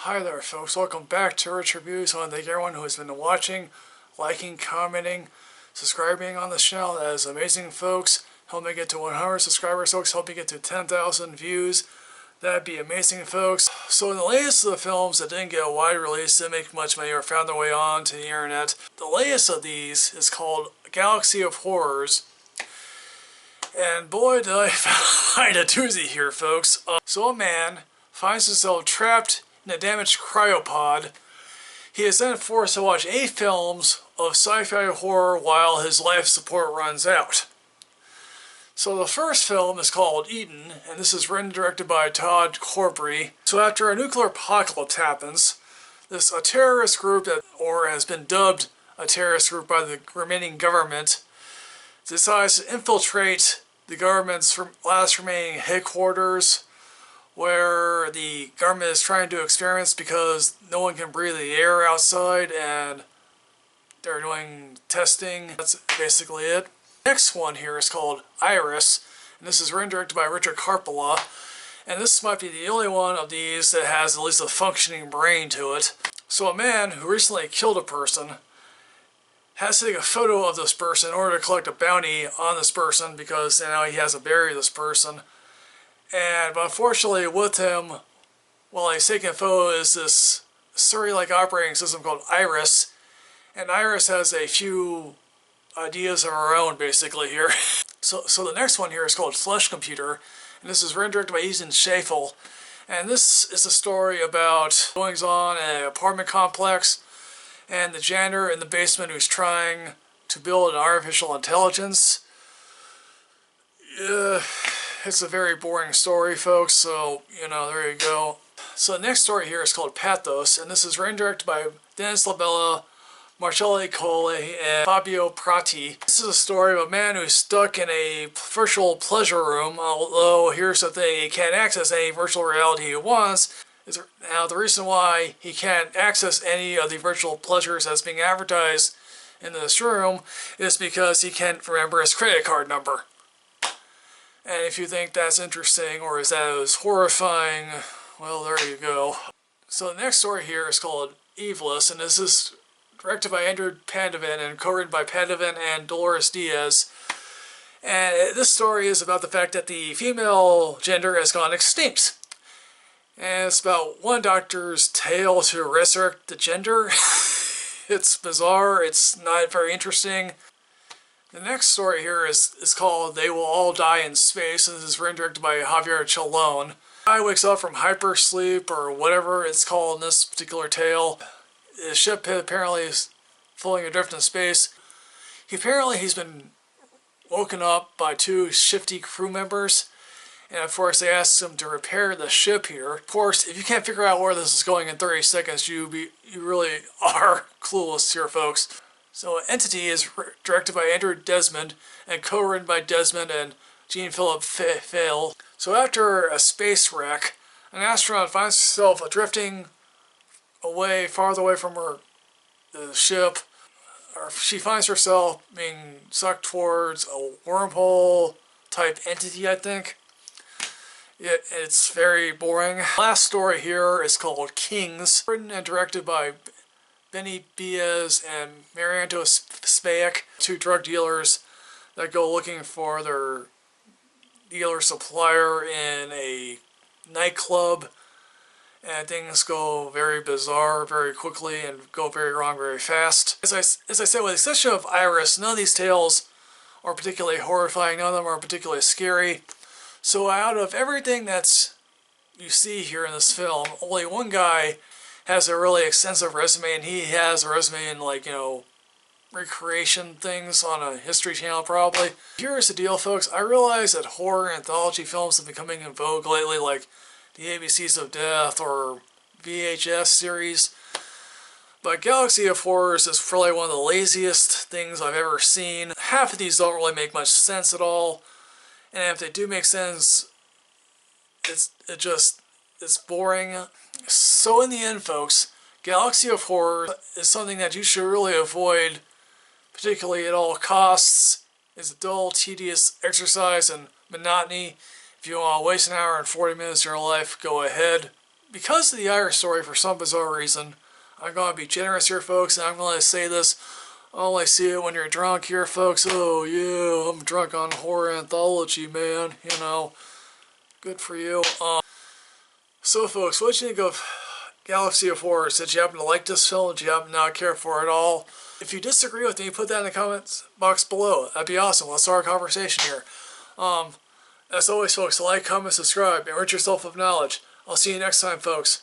Hi there folks, welcome back to Rich Reviews. I want to thank everyone who has been watching, liking, commenting, subscribing on the channel. That is amazing folks. Help me get to 100 subscribers folks, help me get to 10,000 views. That'd be amazing folks. So in the latest of the films that didn't get a wide release, didn't make much money or found their way on to the internet, the latest of these is called Galaxy of Horrors. And boy did I find a doozy here folks. So a man finds himself trapped in a damaged cryopod. He is then forced to watch 8 films of sci-fi horror while his life support runs out. So the first film is called Eden, and this is written and directed by Todd Corbry. So after a nuclear apocalypse happens, a terrorist group, or has been dubbed a terrorist group by the remaining government, decides to infiltrate the government's last remaining headquarters, where the government is trying to do experiments because no one can breathe the air outside and they're doing testing. That's basically it. Next one here is called Iris, and this is written and directed by Richard Carpella, and this might be the only one of these that has at least a functioning brain to it. So a man who recently killed a person has to take a photo of this person in order to collect a bounty on this person because now he has to bury this person. But unfortunately with him, while he's taking a photo, is this Surrey-like operating system called Iris. And Iris has a few ideas of her own basically here. So the next one here is called Flesh Computer. And this is written and directed by Ethan Schaeffel. And this is a story about goings on in an apartment complex and the janitor in the basement who's trying to build an artificial intelligence. It's a very boring story, folks, so, there you go. So the next story here is called Pathos, and this is written and directed by Dennis Labella, Marcello Colli, and Fabio Prati. This is a story of a man who's stuck in a virtual pleasure room, although here's the thing, he can't access any virtual reality he wants. Now, the reason why he can't access any of the virtual pleasures that's being advertised in this room is because he can't remember his credit card number. And if you think that's interesting or is that as horrifying, well, there you go. So the next story here is called Eveless, and this is directed by Andrew Pandovan and co-written by Pandovan and Dolores Diaz. And this story is about the fact that the female gender has gone extinct. And it's about one doctor's tale to resurrect the gender. It's bizarre, it's not very interesting. The next story here is called They Will All Die in Space, and this is written and directed by Javier Chalon. The guy wakes up from hypersleep, or whatever it's called in this particular tale. His ship apparently is floating adrift in space. He's been woken up by 2 shifty crew members, and of course they ask him to repair the ship here. Of course, if you can't figure out where this is going in 30 seconds, you really are clueless here, folks. So Entity is directed by Andrew Desmond and co-written by Desmond and Jean-Philippe Fail. So after a space wreck, an astronaut finds herself drifting farther away from the ship. She finds herself being sucked towards a wormhole type entity, I think. It's very boring. Last story here is called Kings, written and directed by Benny Biaz and Marianto Spaic, 2 drug dealers that go looking for their dealer supplier in a nightclub, and things go very bizarre very quickly and go very wrong very fast. As I said, with the exception of Iris, none of these tales are particularly horrifying, none of them are particularly scary. So out of everything that's you see here in this film, only one guy has a really extensive resume, and he has a resume in recreation things on a History Channel probably. Here's the deal, folks. I realize that horror anthology films have been coming in vogue lately, like the ABCs of Death or VHS series. But Galaxy of Horrors is probably one of the laziest things I've ever seen. Half of these don't really make much sense at all, and if they do make sense, it's boring. So in the end, folks, Galaxy of Horror is something that you should really avoid, particularly at all costs. It's a dull, tedious exercise and monotony. If you want to waste an hour and 40 minutes of your life, go ahead. because of the Irish story, for some bizarre reason, I'm going to be generous here, folks, and I'm going to say this. Oh, I see it when you're drunk here, folks. Oh, yeah, I'm drunk on horror anthology, man. You know, good for you. So, folks, what did you think of Galaxy of Horrors? Did you happen to like this film? Did you happen to not care for it at all? If you disagree with me, put that in the comments box below. That'd be awesome. Let's start a conversation here. As always, folks, like, comment, subscribe, and enrich yourself with knowledge. I'll see you next time, folks.